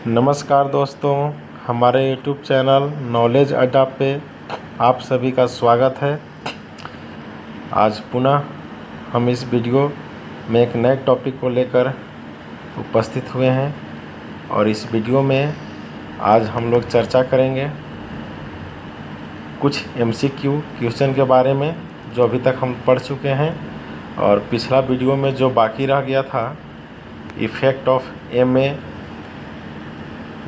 नमस्कार दोस्तों, हमारे YouTube चैनल नॉलेज अड्डा पे आप सभी का स्वागत है। आज पुनः हम इस वीडियो में एक नए टॉपिक को लेकर उपस्थित हुए हैं और इस वीडियो में आज हम लोग चर्चा करेंगे कुछ MCQ क्वेश्चन के बारे में जो अभी तक हम पढ़ चुके हैं और पिछला वीडियो में जो बाकी रह गया था effect of MA,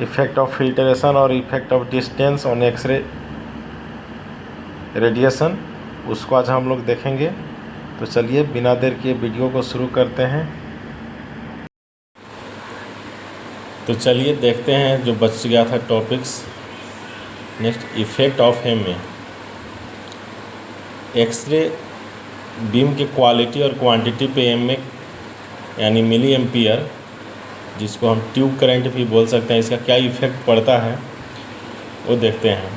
effect of filtration और effect of distance on x-ray radiation, उसको आज हम लोग देखेंगे। तो चलिए बिना देर किए वीडियो को शुरू करते हैं। तो चलिए देखते हैं जो बच गया था topics. Next, effect of MA। X-ray beam के क्वालिटी और क्वांटिटी पे MA यानी मिली एम्पियर, जिसको हम ट्यूब करंट भी बोल सकते हैं, इसका क्या इफ़ेक्ट पड़ता है वो देखते हैं।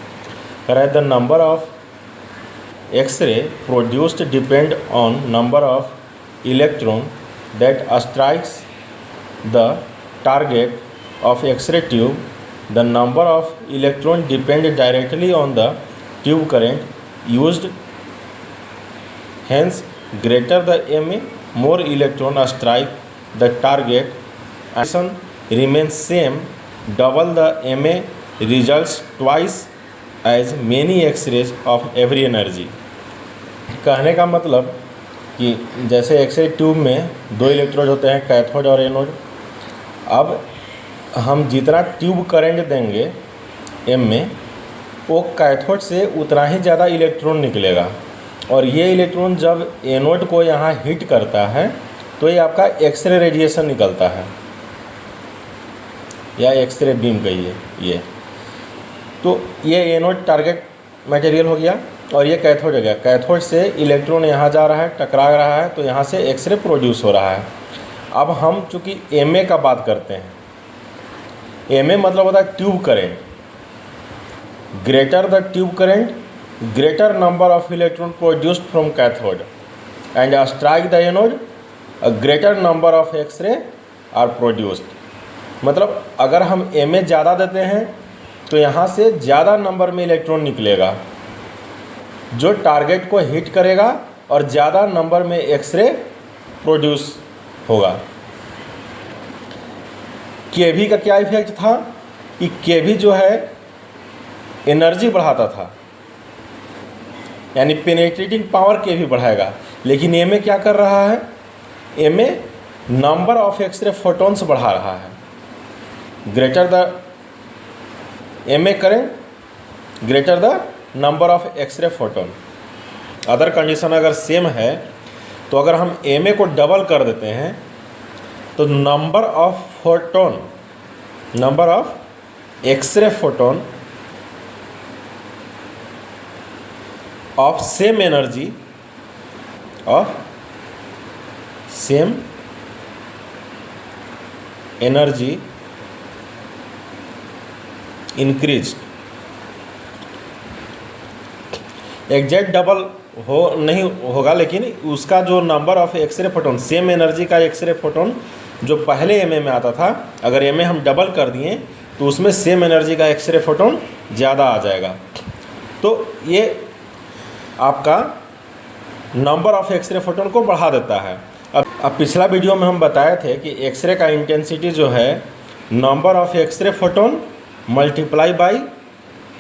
Correct, the number of x-ray produced depend on number of electron that strikes the target of x-ray tube. The number of electron depend directly on the tube current used, hence greater the MA, more electron strike the target, action remains same, double the MA results twice as many X-rays of every energy। कहने का मतलब कि जैसे x ray tube में दो electrode होते हैं, cathode और एनोड। अब हम जितना ट्यूब करंट देंगे M में, वो कैथोड से उतना ही ज़्यादा इलेक्ट्रॉन निकलेगा और ये इलेक्ट्रॉन जब एनोड को यहाँ हिट करता है तो ये आपका एक्सरे रेडिएशन निकलता है या एक्सरे बीम कहिए ये। तो ये एनोड टारगेट मटेरियल हो गया और ये कैथोड हो गया। कैथोड से इलेक्ट्रॉन यहाँ जा रहा है, टकरा रहा है, तो यहाँ से एक्सरे प्रोड्यूस हो रहा है। अब हम चूँकि MA का बात करते हैं, MA मतलब होता है tube current. Greater the tube current, greater number of electron produced from cathode and strike the anode, a greater number of X-ray are produced। मतलब अगर हम MA ज़्यादा देते हैं तो यहाँ से ज़्यादा नंबर में इलेक्ट्रॉन निकलेगा जो टारगेट को हिट करेगा और ज़्यादा नंबर में एक्सरे प्रोड्यूस होगा। केवी का क्या इफेक्ट था कि केवी जो है एनर्जी बढ़ाता था, यानी पेनेट्रेटिंग पावर के भी बढ़ाएगा, लेकिन MA क्या कर रहा है? MA number of x-ray photons बढ़ा रहा है। ग्रेटर द MA करें greater the number of x-ray photon. Other condition अगर सेम है तो अगर हम MA को डबल कर देते हैं तो number of photon, number of x-ray photon of same energy increased। Exact double हो नहीं होगा, लेकिन उसका जो number of x-ray photon, same energy का एक्सरे फोटोन जो पहले MA में आता था, अगर MA हम डबल कर दिए तो उसमें सेम एनर्जी का एक्सरे फोटोन ज़्यादा आ जाएगा। तो ये आपका नंबर ऑफ एक्सरे फोटोन को बढ़ा देता है। अब पिछला वीडियो में हम बताए थे कि एक्सरे का इंटेंसिटी जो है number of x-ray photon multiply by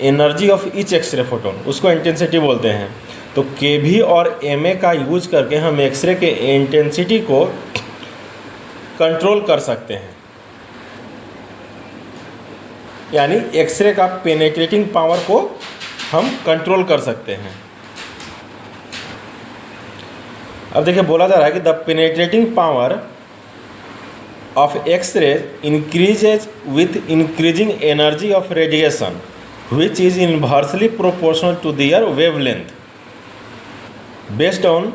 energy of each x ray photon, उसको इंटेंसिटी बोलते हैं। तो केवी और MA का यूज करके हम एक्सरे के इंटेंसिटी को कंट्रोल कर सकते हैं, यानी एक्सरे का पेनेट्रेटिंग पावर को हम कंट्रोल कर सकते हैं। अब देखिए बोला जा रहा है कि the penetrating power of x-ray increases with increasing energy of radiation which is inversely proportional to their wavelength based on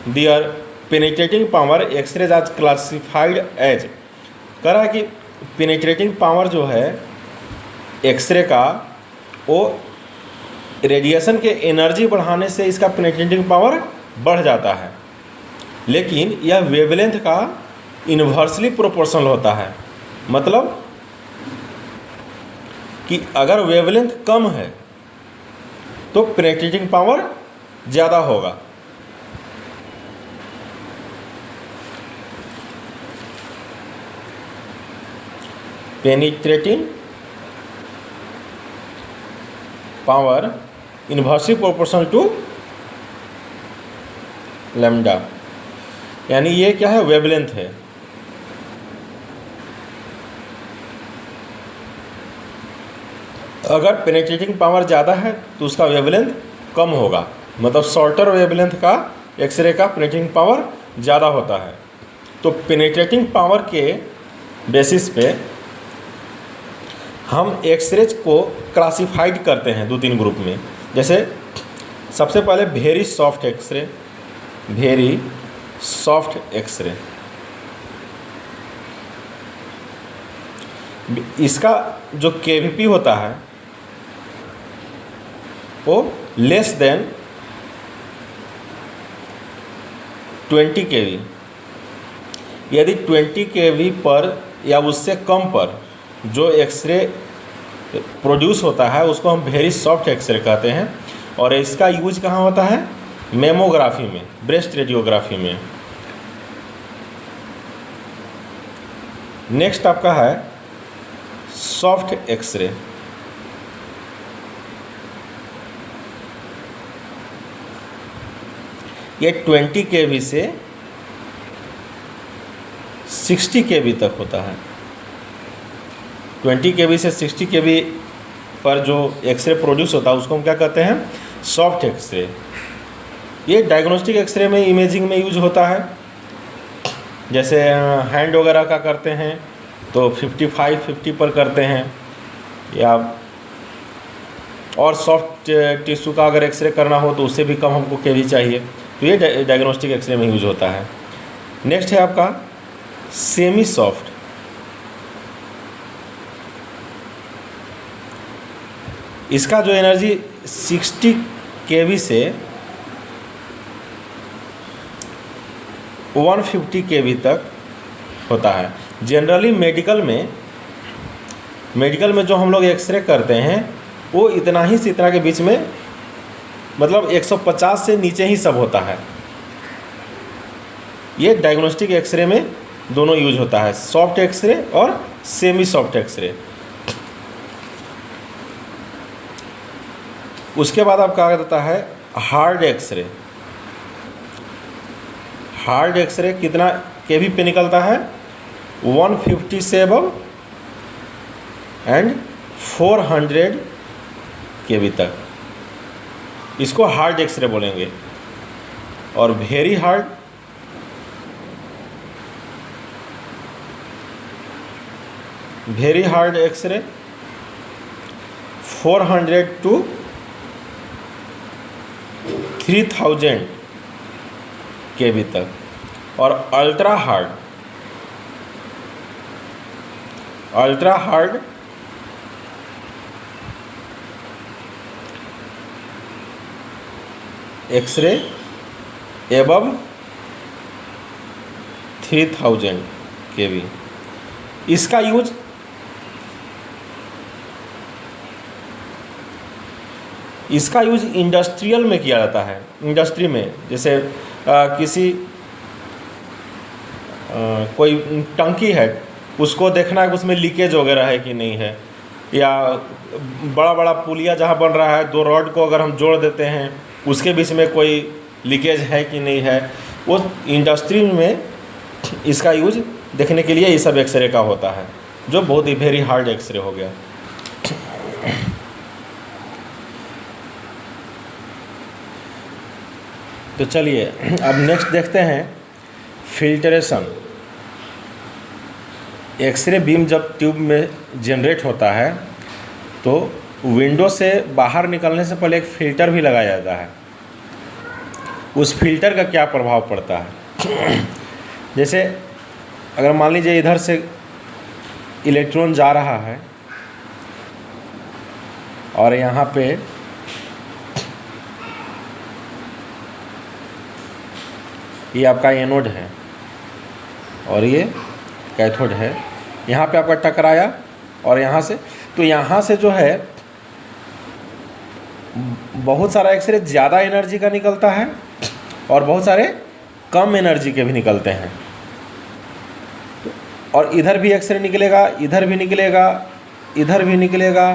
their penetrating power. X-rays are classified as, कह रहा है कि पेनेट्रेटिंग पावर जो है एक्सरे का, वो रेडिएशन के energy बढ़ाने से इसका पेनेट्रेटिंग पावर बढ़ जाता है, लेकिन यह वेवलेंथ का इन्वर्सली प्रोपोर्शनल होता है। मतलब कि अगर वेवलेंथ कम है तो पेनिट्रेटिंग पावर ज़्यादा होगा। Penetrating power inversely proportional to lambda, यानी ये क्या है, वेवलेंथ है। अगर पेनिट्रेटिंग पावर ज़्यादा है तो उसका वेवलेंथ कम होगा, मतलब शॉर्टर वेवलेंथ का एक्सरे का पेनिट्रेटिंग पावर ज़्यादा होता है। तो पेनिट्रेटिंग पावर के बेसिस पे हम एक्सरेज को क्लासिफाइड करते हैं 2-3 ग्रुप में। जैसे सबसे पहले very soft x-ray, very soft x-ray, इसका जो केवीपी होता है वो लेस देन 20 केवी। यदि 20 केवी पर या उससे कम पर जो एक्सरे प्रोड्यूस होता है उसको हम वेरी सॉफ्ट एक्सरे कहते हैं। और इसका यूज कहाँ होता है, मेमोग्राफी में, ब्रेस्ट रेडियोग्राफी में। नेक्स्ट आपका है सॉफ्ट एक्सरे। ये 20 केवी से 60 केवी तक होता है। 20 केवी से 60 केवी पर जो एक्सरे प्रोड्यूस होता है उसको हम क्या कहते हैं, सॉफ्ट एक्सरे। ये डायग्नोस्टिक एक्सरे में, इमेजिंग में यूज होता है। जैसे हैंड वगैरह का करते हैं तो 55-50 पर करते हैं, या और सॉफ्ट टिश्यू का अगर एक्सरे करना हो तो उससे भी कम हमको केवी चाहिए। तो ये डायग्नोस्टिक एक्सरे में यूज होता है। नेक्स्ट है आपका सेमी सॉफ्ट। इसका जो एनर्जी 60 केवी से 150 केवी तक होता है। जनरली मेडिकल में जो हम लोग एक्सरे करते हैं वो इतना ही से इतना के बीच में, मतलब 150 से नीचे ही सब होता है। ये डायग्नोस्टिक एक्सरे में दोनों यूज होता है, सॉफ्ट एक्सरे और सेमी सॉफ्ट एक्सरे। उसके बाद आपका आ जाता है हार्ड एक्सरे। हार्ड एक्सरे कितना केवी पे निकलता है, 150 से अबव एंड 400 केवी तक, इसको हार्ड एक्सरे बोलेंगे। और वेरी हार्ड एक्सरे 400 to 3000 केवी तक। और अल्ट्रा हार्ड एक्सरे एबव 3000 केवी। इसका यूज इंडस्ट्रियल में किया जाता है। इंडस्ट्री में जैसे किसी कोई टंकी है, उसको देखना है कि उसमें लीकेज वगैरह है कि नहीं है, या बड़ा बड़ा पुलिया जहाँ बन रहा है, 2 रॉड को अगर हम जोड़ देते हैं उसके बीच में कोई लीकेज है कि नहीं है, वो इंडस्ट्री में इसका यूज देखने के लिए ये सब एक्सरे का होता है, जो बहुत ही वेरी हार्ड एक्सरे हो गया। तो चलिए अब नेक्स्ट देखते हैं फिल्ट्रेशन। एक्सरे बीम जब ट्यूब में जनरेट होता है तो विंडो से बाहर निकलने से पहले एक फ़िल्टर भी लगाया जाता है। उस फिल्टर का क्या प्रभाव पड़ता है, जैसे अगर मान लीजिए इधर से इलेक्ट्रॉन जा रहा है और यहाँ पे ये आपका एनोड है और ये कैथोड है, यहाँ पे आपका टकराया और यहाँ से तो यहाँ से जो है बहुत सारा एक्सरे ज़्यादा एनर्जी का निकलता है और बहुत सारे कम एनर्जी के भी निकलते हैं। और इधर भी एक्सरे निकलेगा, इधर भी निकलेगा, इधर भी निकलेगा,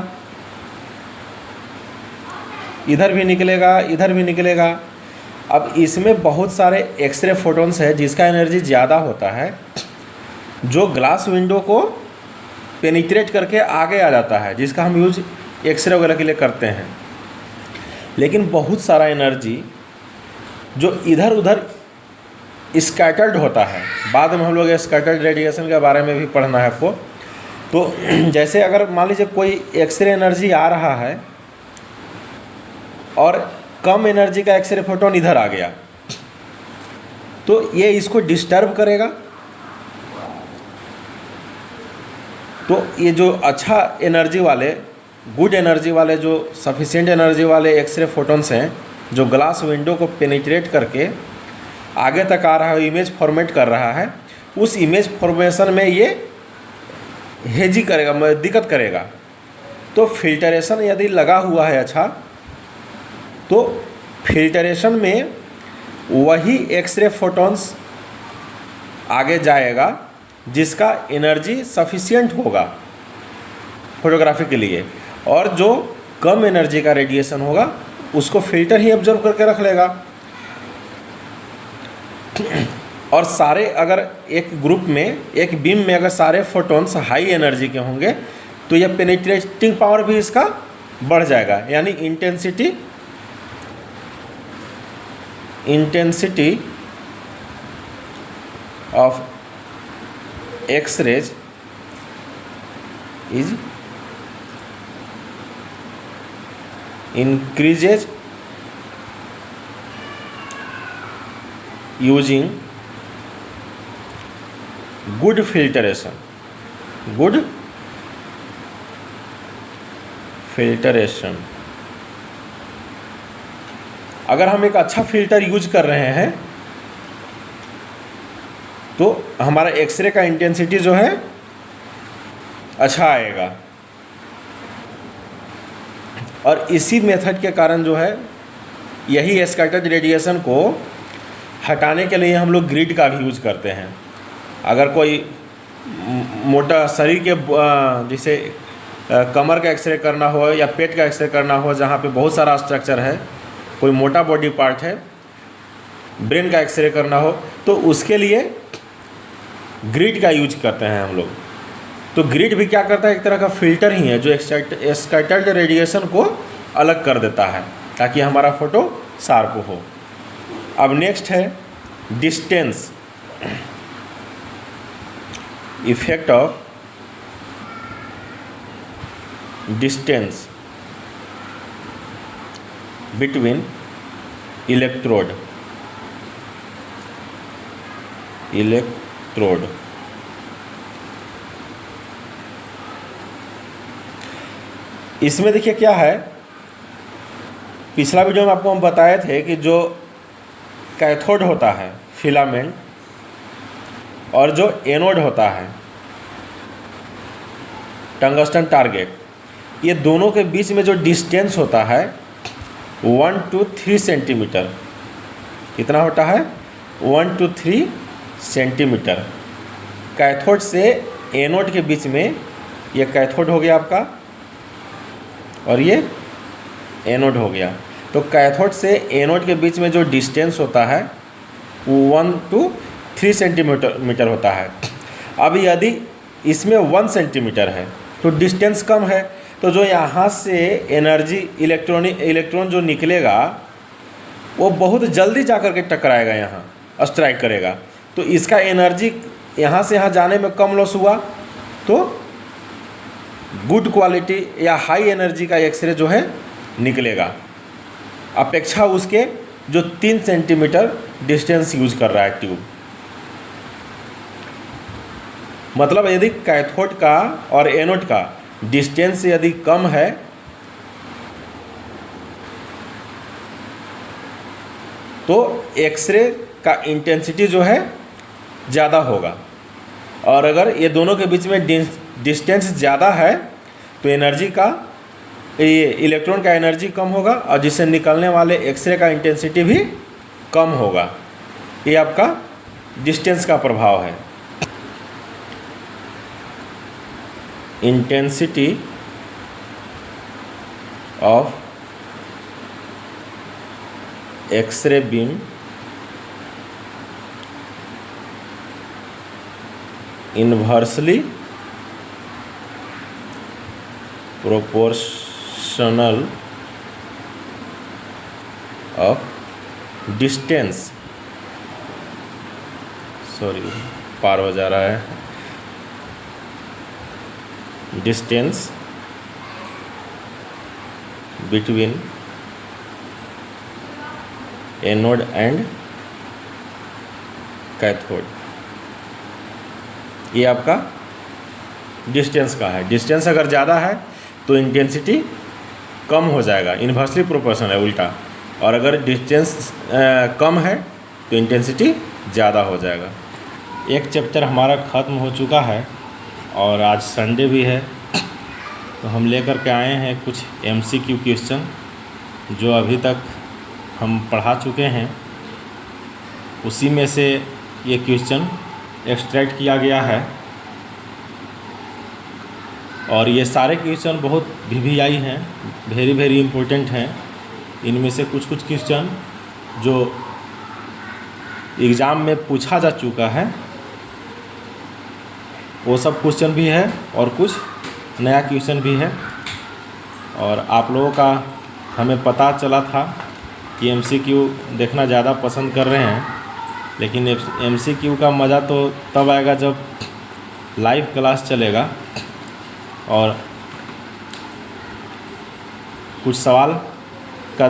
इधर भी निकलेगा, इधर भी निकलेगा। अब इसमें बहुत सारे एक्सरे फोटॉन्स है जिसका एनर्जी ज़्यादा होता है, जो ग्लास विंडो को पेनिट्रेट करके आगे आ जाता है, जिसका हम यूज एक्सरे वगैरह के लिए करते हैं। लेकिन बहुत सारा एनर्जी जो इधर उधर स्कैटर्ड होता है, बाद में हम लोग स्कैटर्ड रेडिएशन के बारे में भी पढ़ना है आपको। तो जैसे अगर मान लीजिए कोई एक्सरे एनर्जी आ रहा है और कम एनर्जी का एक्सरे फोटोन इधर आ गया, तो ये इसको डिस्टर्ब करेगा। तो ये जो अच्छा एनर्जी वाले, गुड एनर्जी वाले, जो सफिशिएंट एनर्जी वाले एक्सरे फोटॉन्स हैं, जो ग्लास विंडो को पेनिट्रेट करके आगे तक आ रहा है, इमेज फॉर्मेट कर रहा है, उस इमेज फॉर्मेशन में ये हेजी करेगा, दिक्कत करेगा। तो फिल्टरेशन यदि लगा हुआ है अच्छा, तो फिल्टरेशन में वही एक्सरे फोटॉन्स आगे जाएगा जिसका एनर्जी सफिशिएंट होगा फोटोग्राफी के लिए, और जो कम एनर्जी का रेडिएशन होगा उसको फिल्टर ही ऑब्जर्व करके रख लेगा। और सारे अगर एक ग्रुप में, एक बीम में अगर सारे फोटॉन्स हाई एनर्जी के होंगे तो यह पेनिट्रेटिंग पावर भी इसका बढ़ जाएगा, यानी intensity of X-rays is increases using good filtration। अगर हम एक अच्छा फिल्टर यूज कर रहे हैं तो हमारा एक्सरे का इंटेंसिटी जो है अच्छा आएगा। और इसी मेथड के कारण जो है, यही स्कैटर्ड रेडिएशन को हटाने के लिए हम लोग ग्रिड का भी यूज करते हैं। अगर कोई मोटा शरीर के जैसे कमर का एक्सरे करना हो या पेट का एक्सरे करना हो, जहाँ पे बहुत सारा स्ट्रक्चर है, कोई मोटा बॉडी पार्ट है, ब्रेन का एक्सरे करना हो, तो उसके लिए ग्रिड का यूज करते हैं हम लोग। तो ग्रिड भी क्या करता है, एक तरह का फिल्टर ही है जो स्कैटर्ड रेडिएशन को अलग कर देता है ताकि हमारा फ़ोटो शार्प हो। अब नेक्स्ट है distance, effect of distance between electrode. इसमें देखिए क्या है, पिछला वीडियो में आपको हम बताए थे कि जो कैथोड होता है फिलामेंट और जो एनोड होता है टंगस्टन टारगेट, ये दोनों के बीच में जो डिस्टेंस होता है 1 to 3 सेंटीमीटर। कितना होता है? 1 to 3 सेंटीमीटर। कैथोड से एनोड के बीच में, ये कैथोड हो गया आपका और ये एनोड हो गया। तो कैथोड से एनोड के बीच में जो डिस्टेंस होता है वो 1 to 3 सेंटीमीटर होता है। अब यदि इसमें 1 सेंटीमीटर है तो डिस्टेंस कम है, तो जो यहाँ से एनर्जी इलेक्ट्रॉन जो निकलेगा वो बहुत जल्दी जा कर के टकराएगा, यहाँ स्ट्राइक करेगा, तो इसका एनर्जी यहाँ से यहाँ जाने में कम लॉस हुआ, तो गुड क्वालिटी या हाई एनर्जी का एक्सरे जो है निकलेगा, अपेक्षा उसके जो 3 सेंटीमीटर डिस्टेंस यूज कर रहा है ट्यूब। मतलब यदि कैथोड का और एनोड का डिस्टेंस यदि कम है तो एक्सरे का इंटेंसिटी जो है ज़्यादा होगा, और अगर ये दोनों के बीच में डिस्टेंस ज़्यादा है तो एनर्जी का, ये इलेक्ट्रॉन का एनर्जी कम होगा और जिससे निकलने वाले एक्सरे का इंटेंसिटी भी कम होगा। ये आपका डिस्टेंस का प्रभाव है। Intensity of x-ray beam inversely proportional of distance, sorry पार हो जा रहा है, distance between anode and cathode. ये आपका डिस्टेंस का है। डिस्टेंस अगर ज़्यादा है तो इंटेंसिटी कम हो जाएगा, इन्वर्सली प्रोपोर्शनल है उल्टा, और अगर डिस्टेंस कम है तो इंटेंसिटी ज़्यादा हो जाएगा। एक चैप्टर हमारा ख़त्म हो चुका है और आज संडे भी है, तो हम लेकर के आए हैं कुछ MCQ क्वेश्चन जो अभी तक हम पढ़ा चुके हैं, उसी में से ये क्वेश्चन एक्सट्रैक्ट किया गया है। और ये सारे क्वेश्चन बहुत VVI हैं, वेरी इम्पोर्टेंट हैं। इनमें से कुछ क्वेश्चन जो एग्ज़ाम में पूछा जा चुका है वो सब क्वेश्चन भी है और कुछ नया क्वेश्चन भी है। और आप लोगों का हमें पता चला था कि MCQ देखना ज़्यादा पसंद कर रहे हैं, लेकिन MCQ का मज़ा तो तब आएगा जब लाइव क्लास चलेगा और कुछ सवाल का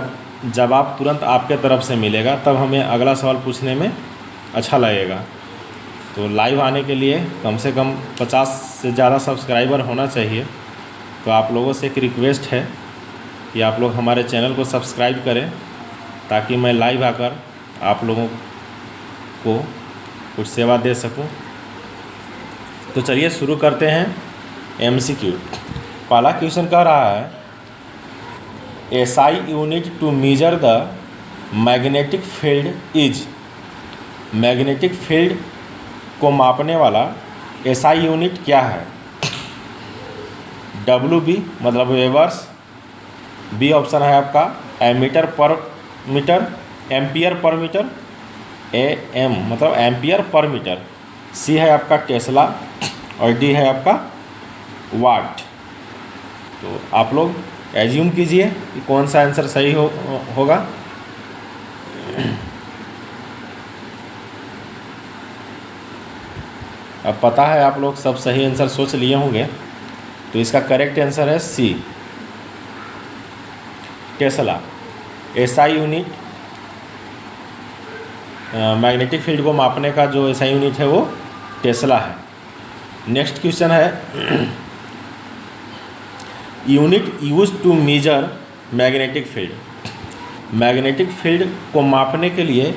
जवाब तुरंत आपके तरफ से मिलेगा, तब हमें अगला सवाल पूछने में अच्छा लगेगा। तो लाइव आने के लिए कम से कम 50 से ज़्यादा सब्सक्राइबर होना चाहिए। तो आप लोगों से एक रिक्वेस्ट है कि आप लोग हमारे चैनल को सब्सक्राइब करें ताकि मैं लाइव आकर आप लोगों को कुछ सेवा दे सकूं। तो चलिए शुरू करते हैं MCQ। पहला क्वेश्चन कह रहा है SI unit to measure the magnetic field is. Magnetic field को मापने वाला SI यूनिट क्या है? WB मतलब वेवर्स, B ऑप्शन है आपका एमीटर पर metre, ampere per metre, AM मतलब एम्पियर पर मीटर, C है आपका टेस्ला और D है आपका वाट। तो आप लोग एज्यूम कीजिए कि कौन सा आंसर सही होगा। अब पता है आप लोग सब सही आंसर सोच लिए होंगे, तो इसका करेक्ट आंसर है C Tesla. SI unit magnetic field को मापने का जो SI यूनिट है वो टेस्ला है। नेक्स्ट क्वेश्चन है unit use to measure magnetic field. Magnetic field को मापने के लिए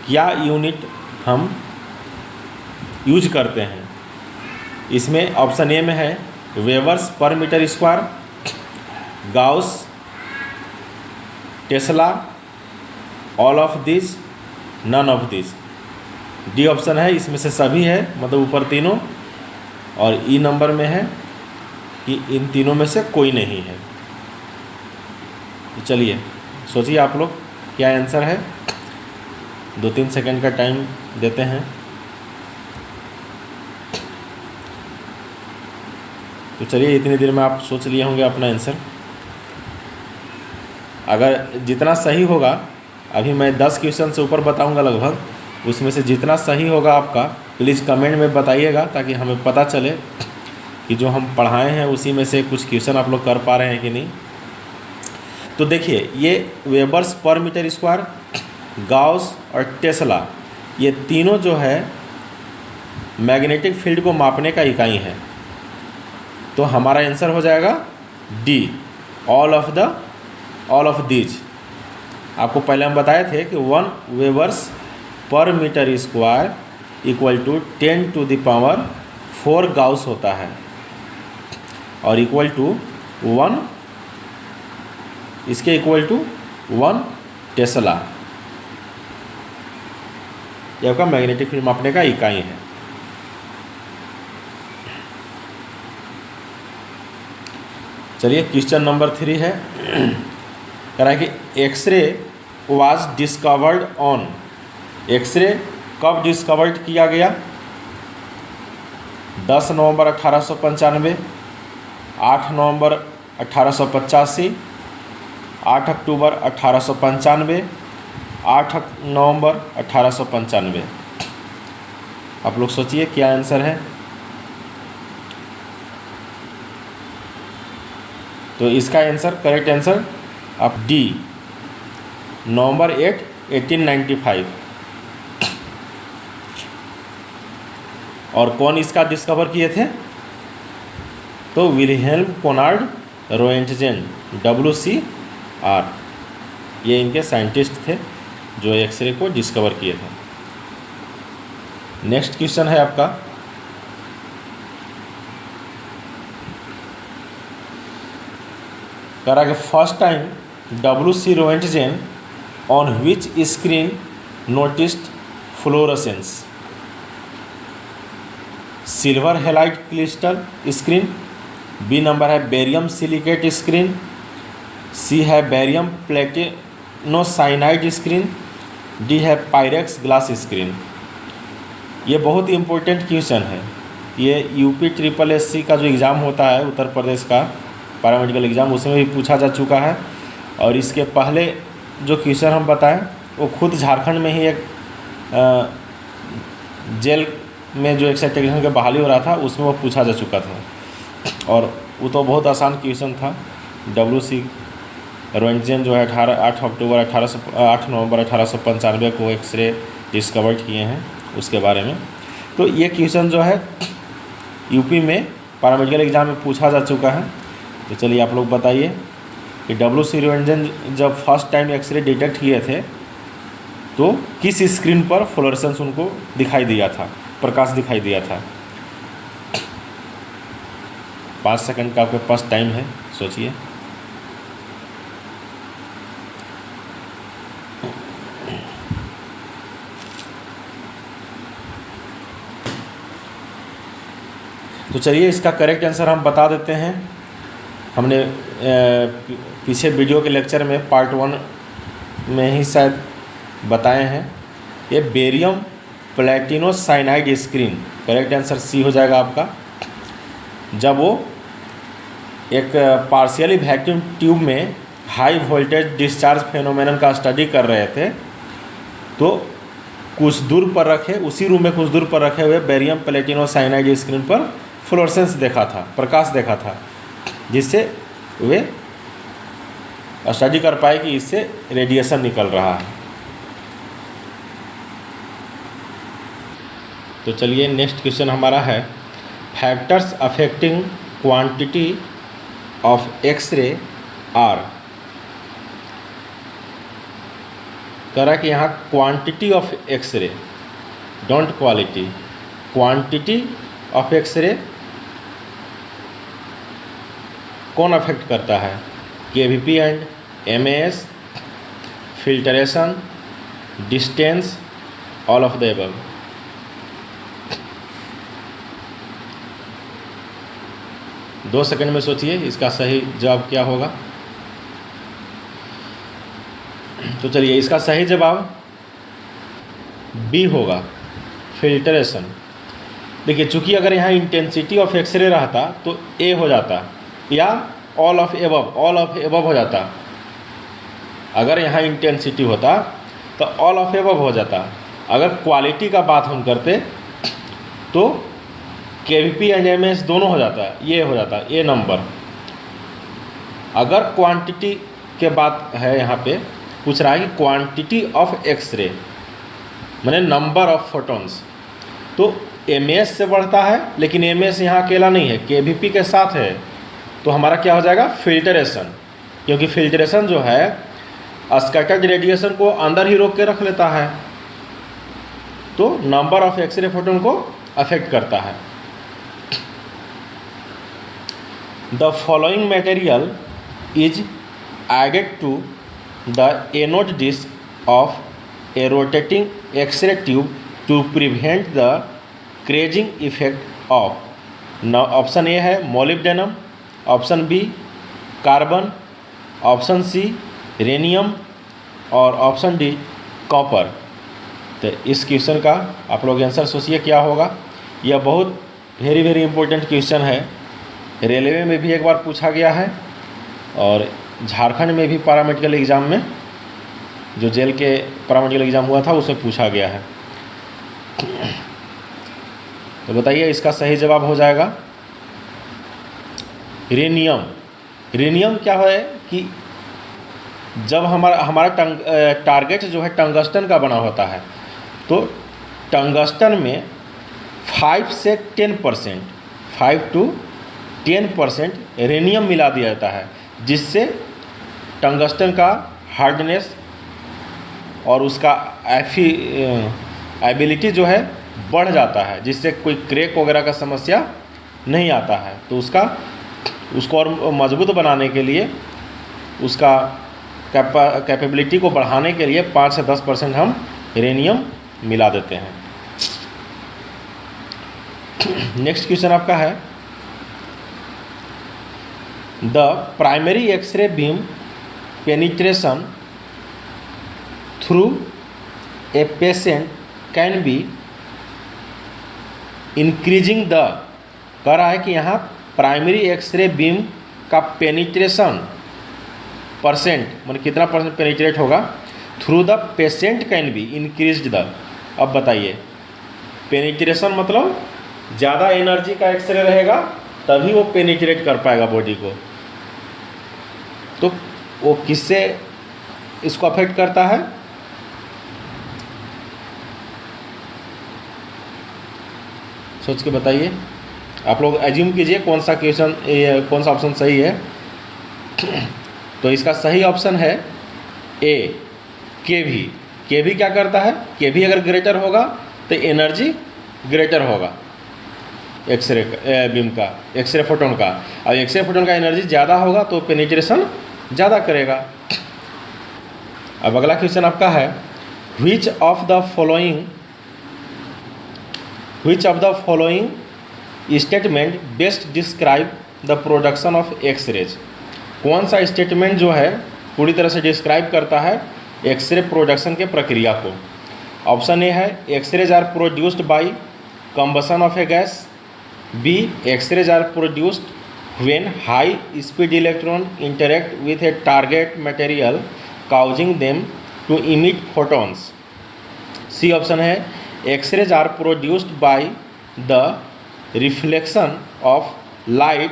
क्या यूनिट हम यूज करते हैं? इसमें ऑप्शन ए में है वेवर्स पर metre square, gauss, tesla, all of this, none of this. D option है इसमें से सभी है, मतलब ऊपर तीनों, और ई नंबर में है कि इन तीनों में से कोई नहीं है। तो चलिए सोचिए आप लोग क्या आंसर है। 2-3 सेकंड का टाइम देते हैं। तो चलिए इतनी देर में आप सोच लिए होंगे अपना आंसर। अगर जितना सही होगा, अभी मैं 10 क्वेश्चन से ऊपर बताऊंगा लगभग, उसमें से जितना सही होगा आपका प्लीज़ कमेंट में बताइएगा, ताकि हमें पता चले कि जो हम पढ़ाए हैं उसी में से कुछ क्वेश्चन आप लोग कर पा रहे हैं कि नहीं। तो देखिए ये वेबर्स पर मीटर स्क्वायर, गाउस और टेस्ला, ये तीनों जो है मैग्नेटिक फील्ड को मापने का इकाई है। तो हमारा आंसर हो जाएगा डी, ऑल ऑफ दीज। आपको पहले हम बताए थे कि 1 वेबर्स पर metre square equal to 10 to the power 4 gauss होता है, और इक्वल टू 1 इसके इक्वल टू 1 टेस्ला। ये आपका मैग्नेटिक फील्ड मापने का इकाई है। चलिए क्वेश्चन नंबर 3 है, कह रहा है कि x-ray was discovered on, x-ray कब डिस्कवर्ड किया गया? 10 नवंबर 1895, 8 नवंबर 1885, 8 अक्टूबर 1895, 8 नवंबर 1895। आप लोग सोचिए क्या आंसर है। तो इसका आंसर, करेक्ट आंसर आप डी, नवंबर 8, 1895। और कौन इसका डिस्कवर किए थे? तो विल्हेल्म कोनार्ड रोएंटजेन, WCR, ये इनके साइंटिस्ट थे जो एक्सरे को डिस्कवर किए थे। नेक्स्ट क्वेश्चन है आपका, कह रहा है कि first time WC Roentgen on which screen noticed fluorescence? Silver halide crystal screen, B number है बेरियम सिलिकेट स्क्रीन, सी है बेरियम प्लेटिनोसाइनाइड स्क्रीन, डी है पायरेक्स ग्लास स्क्रीन। ये बहुत ही इम्पोर्टेंट क्वेश्चन है। ये UP SSC का जो एग्ज़ाम होता है उत्तर प्रदेश का पैरामेडिकल एग्ज़ाम, उसमें भी पूछा जा चुका है। और इसके पहले जो क्वेश्चन हम बताएं वो खुद झारखंड में ही एक जेल में जो एक्साइज टेक्नीशियन की बहाली हो रहा था उसमें वो पूछा जा चुका था, और वो तो बहुत आसान क्वेश्चन था। WC रोएंटजेन जो है 8 नवंबर 1895 को एक्सरे डिस्कवर किए हैं, उसके बारे में। तो ये क्वेश्चन जो है UP में पैरामेडिकल एग्ज़ाम में पूछा जा चुका है। तो चलिए आप लोग बताइए कि WC रोएंटजेन जब फर्स्ट टाइम एक्सरे डिटेक्ट किए थे तो किस स्क्रीन पर फ्लोरेसेंस उनको दिखाई दिया था, प्रकाश दिखाई दिया था? 5 सेकंड का आपके पास टाइम है, सोचिए। तो चलिए इसका करेक्ट आंसर हम बता देते हैं। हमने पीछे वीडियो के लेक्चर में पार्ट 1 में ही शायद बताए हैं। ये barium platinocyanide screen, correct answer C हो जाएगा आपका। जब वो एक पार्शियली वैक्यूम ट्यूब में हाई वोल्टेज डिस्चार्ज फेनोमेनन का स्टडी कर रहे थे तो कुछ दूर पर रखे, उसी रूम में कुछ दूर पर रखे हुए बेरियम प्लेटिनोसाइनाइड स्क्रीन पर फ्लोरेसेंस देखा था, प्रकाश देखा था, जिससे वे स्टडी कर पाए कि इससे रेडिएशन निकल रहा है। तो चलिए नेक्स्ट क्वेश्चन हमारा है, factors affecting quantity of x-ray are. कह रहा कि यहाँ quantity of x-ray, don't quality, quantity of x-ray कौन अफेक्ट करता है? KVP and MAS, filtration, distance, all of the above. दो सेकंड में सोचिए इसका सही जवाब क्या होगा। तो चलिए इसका सही जवाब बी होगा, फिल्टरेशन। देखिए चूंकि अगर यहाँ इंटेंसिटी ऑफ एक्सरे रहता तो ए हो जाता या all of above, all of above हो जाता। अगर यहाँ इंटेंसिटी होता तो ऑल ऑफ एबव हो जाता। अगर क्वालिटी का बात हम करते तो KVP एंड MS दोनों हो जाता, ये हो जाता ए नंबर। अगर क्वांटिटी के बात है, यहाँ पे पूछ रहा है कि क्वांटिटी ऑफ एक्सरे माने नंबर ऑफ फोटॉन्स, तो MS से बढ़ता है, लेकिन MS यहाँ अकेला नहीं है, KVP के साथ है। तो हमारा क्या हो जाएगा? फिल्टरेशन, क्योंकि फिल्टरेशन जो है स्कैटर्ड रेडिएशन को अंदर ही रोक के रख लेता है, तो नंबर ऑफ एक्सरे फोटोन को अफेक्ट करता है। The following material is added to the anode disc of a rotating x-ray tube to prevent the crazing effect of. Option A है molybdenum, option B carbon, option C rhenium और option D copper. तो इस question का आप लोग answer सोचिए क्या होगा। यह बहुत वेरी इंपॉर्टेंट क्वेश्चन है। रेलवे में भी एक बार पूछा गया है और झारखंड में भी पैरामेडिकल एग्ज़ाम में, जो जेल के पैरामेडिकल एग्ज़ाम हुआ था, उसमें पूछा गया है। तो बताइए इसका सही जवाब हो जाएगा रेनियम। रेनियम क्या है कि जब हमारा टारगेट जो है टंगस्टन का बना होता है, तो टंगस्टन में 5 से 10%, 5 to 10% रेनियम मिला दिया जाता है, जिससे टंगस्टन का हार्डनेस और उसका एबिलिटी जो है बढ़ जाता है, जिससे कोई क्रैक वगैरह का समस्या नहीं आता है। तो उसको और मजबूत बनाने के लिए, उसका कैपेबिलिटी को बढ़ाने के लिए 5 से 10% हम रेनियम मिला देते हैं। नेक्स्ट क्वेश्चन आपका है, the primary x-ray beam penetration through a patient can be increasing the, कह रहा है कि यहाँ प्राइमरी एक्सरे बीम का पेनिट्रेशन परसेंट, मतलब कितना परसेंट पेनिट्रेट होगा, through the patient can be increased the. अब बताइए, पेनिट्रेशन मतलब ज़्यादा एनर्जी का एक्सरे रहेगा तभी वो पेनिट्रेट कर पाएगा बॉडी को। तो वो किससे इसको अफेक्ट करता है? सोच के बताइए। आप लोग एज्यूम कीजिए कौन सा क्वेश्चन, कौन सा ऑप्शन सही है। तो इसका सही ऑप्शन है ए, केवी। केवी क्या करता है? केवी अगर ग्रेटर होगा तो एनर्जी ग्रेटर होगा एक्सरे बीम का, एक्सरे फोटोन का। और एक्सरे फोटोन का एनर्जी ज़्यादा होगा तो पेनिट्रेशन ज़्यादा करेगा। अब अगला क्वेश्चन आपका है, which of the following statement best describe the production of x-rays. कौन सा स्टेटमेंट जो है पूरी तरह से डिस्क्राइब करता है एक्सरे प्रोडक्शन के प्रक्रिया को? ऑप्शन ए है, x-rays are produced by combustion of a gas. B, x-rays are produced when high speed electron interact with a target material causing them to emit photons. C option है, x-rays are produced by the reflection of light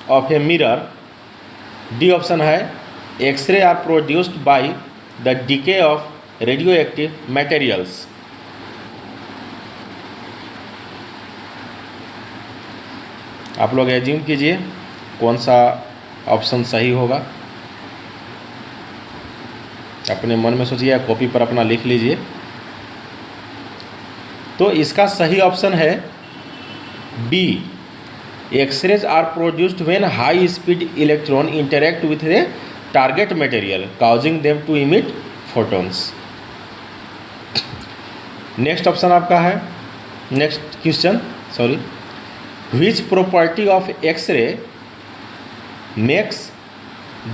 of a mirror. D option है, x-ray are produced by the decay of radio active materials. आप लोग assume कीजिए कौन सा option सही होगा। अपने मन में सोचिए या कॉपी पर अपना लिख लीजिए। तो इसका सही ऑप्शन है B, x-rays are produced when high speed electron interact with a target material causing them to emit photons. Next option आपका है, next question, sorry, which property of x-ray makes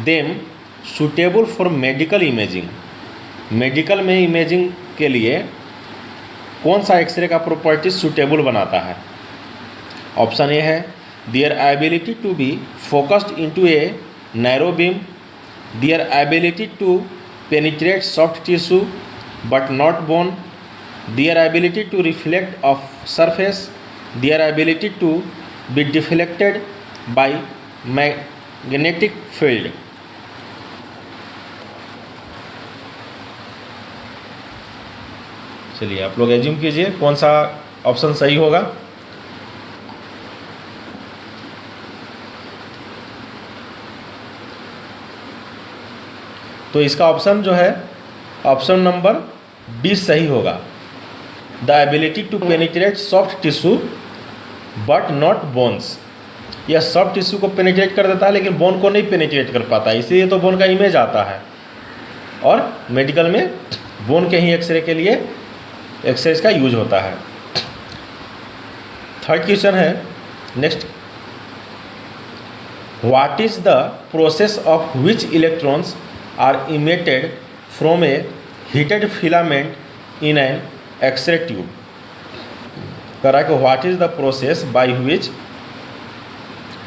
them suitable for medical imaging. Medical में imaging के लिए कौन सा x ray का property suitable बनाता है? ऑप्शन ए है, their ability to be focused into a narrow beam, their ability to penetrate soft tissue but not bone, their ability to reflect off surface, their ability to be deflected by magnetic field. चलिए आप लोग assume कीजिए कौन सा option सही होगा। तो इसका ऑप्शन जो है, ऑप्शन नंबर डी सही होगा। The ability to penetrate soft tissue but not bones. यह सब टिश्यू को पेनिट्रेट कर देता है लेकिन बोन को नहीं पेनिट्रेट कर पाता है, इसीलिए तो बोन का इमेज आता है। और मेडिकल में बोन के ही एक्सरे के लिए एक्सरे का यूज होता है। थर्ड क्वेश्चन है next, what is the process of which electrons are emitted from a heated filament in an x-ray tube. कह रहा है कि what is the process by which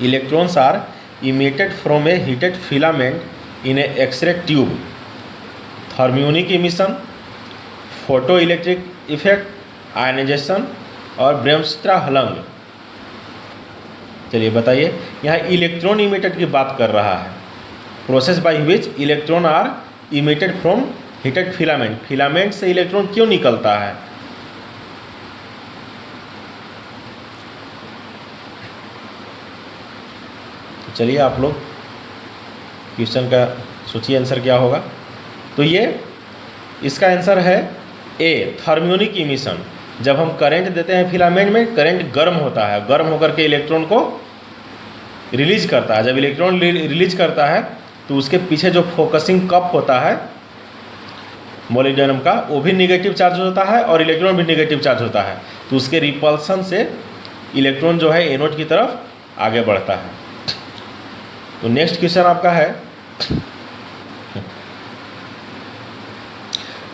electrons are emitted from a heated filament in a x-ray tube. Thermionic emission, photo electric effect, ionization और bremsstrahlung. चलिए बताइए, यहाँ electron emitted की बात कर रहा है। Process by which electron are emitted from heated filament, filament से इलेक्ट्रॉन क्यों निकलता है? तो चलिए आप लोग क्वेश्चन का सोचिए आंसर क्या होगा। तो ये इसका आंसर है ए, थर्मियोनिक इमिशन। जब हम करंट देते हैं फिलामेंट में, करंट गर्म होता है, गर्म होकर के इलेक्ट्रॉन को रिलीज करता है। जब इलेक्ट्रॉन रिलीज करता है तो उसके पीछे जो फोकसिंग कप होता है मोलिब्डेनम का, वो भी निगेटिव चार्ज होता है और इलेक्ट्रॉन भी निगेटिव चार्ज होता है, तो उसके रिपल्सन से इलेक्ट्रॉन जो है एनोड की तरफ आगे बढ़ता है। तो नेक्स्ट क्वेश्चन आपका है,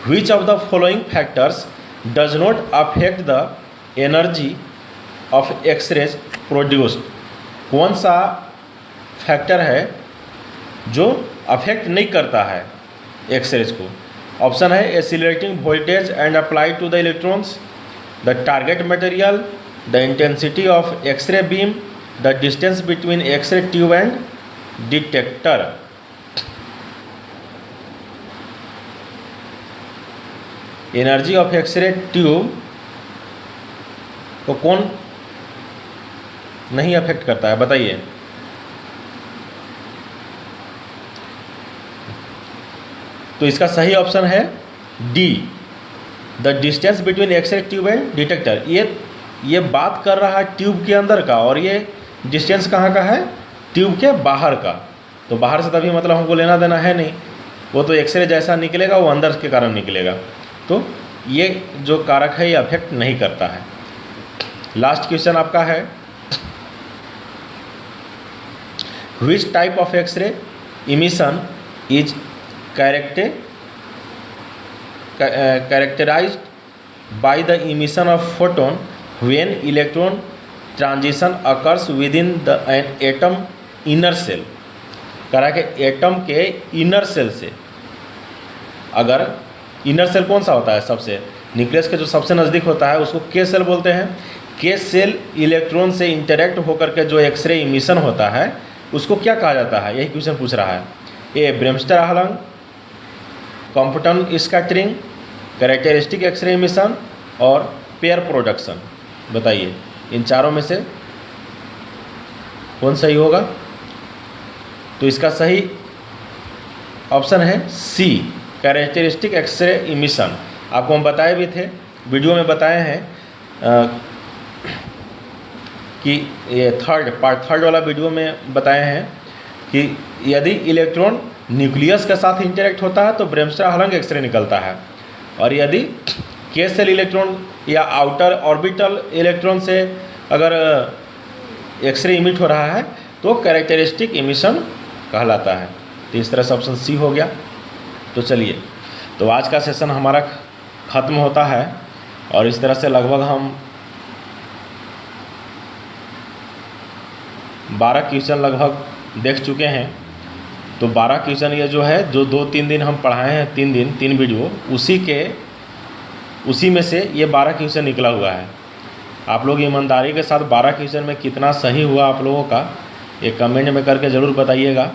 which of the following factors does not affect the energy of X-rays produced। कौन सा फैक्टर है जो अफेक्ट नहीं करता है एक्सरेज को? ऑप्शन है accelerating voltage and applied to the electrons, the target material, the intensity of x-ray beam, the distance between x-ray tube and detector. Energy of x-ray tube को कौन नहीं अफेक्ट करता है बताइए? तो इसका सही ऑप्शन है D, the distance between x-ray tube and detector. ये बात कर रहा है ट्यूब के अंदर का, और ये डिस्टेंस कहाँ का है? ट्यूब के बाहर का। तो बाहर से तभी मतलब हमको लेना देना है नहीं, वो तो एक्सरे जैसा निकलेगा वो अंदर के कारण निकलेगा। तो ये जो कारक है ये अफेक्ट नहीं करता है। लास्ट क्वेश्चन आपका है, which type of x-ray emission is characterized by the emission of photon when electron transition occurs within the an atom inner shell. कह रहा है कि एटम के इनर सेल से, अगर इनर सेल कौन सा होता है? सबसे न्यूक्लियस के जो सबसे नज़दीक होता है उसको के सेल बोलते हैं। के सेल इलेक्ट्रॉन से इंटरेक्ट होकर के जो एक्सरे इमिशन होता है उसको क्या कहा जाता है? यही क्वेश्चन पूछ रहा है। A, bremsstrahlung, Compton scattering, characteristic x-ray emission और पेयर प्रोडक्शन। बताइए इन चारों में से कौन सही होगा? तो इसका सही ऑप्शन है सी, कैरेक्टरिस्टिक एक्सरे इमिशन। आपको हम बताए भी थे, वीडियो में बताए हैं कि ये पार्ट थर्ड वाला वीडियो में बताए हैं कि यदि इलेक्ट्रॉन न्यूक्लियस के साथ इंटरेक्ट होता है तो ब्रेमस्ट्रा-हलंग एक्सरे निकलता है, और यदि के सेल इलेक्ट्रॉन या आउटर ऑर्बिटल इलेक्ट्रॉन से अगर एक्सरे इमिट हो रहा है तो कैरेक्टरिस्टिक इमिशन कहलाता है। तो इस तरह से ऑप्शन सी हो गया। तो चलिए, तो आज का सेशन हमारा ख़त्म होता है, और इस तरह से लगभग हम 12 क्वेश्चन लगभग देख चुके हैं। तो 12 क्वेश्चन ये जो है, जो 2-3 दिन हम पढ़ाए हैं, 3 दिन 3 वीडियो, उसी में से ये 12 क्वेश्चन निकला हुआ है। आप लोग ईमानदारी के साथ 12 क्वेश्चन में कितना सही हुआ आप लोगों का ये कमेंट में करके ज़रूर बताइएगा।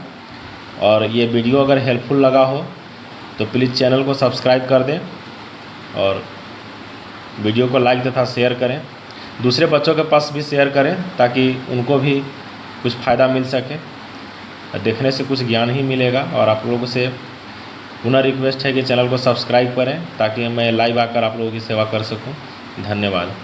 और ये वीडियो अगर हेल्पफुल लगा हो तो प्लीज़ चैनल को सब्सक्राइब कर दें और वीडियो को लाइक तथा शेयर करें। दूसरे बच्चों के पास भी शेयर करें ताकि उनको भी कुछ फ़ायदा मिल सके, देखने से कुछ ज्ञान ही मिलेगा। और आप लोगों से पुनः रिक्वेस्ट है कि चैनल को सब्सक्राइब करें ताकि मैं लाइव आकर आप लोगों की सेवा कर सकूं। धन्यवाद।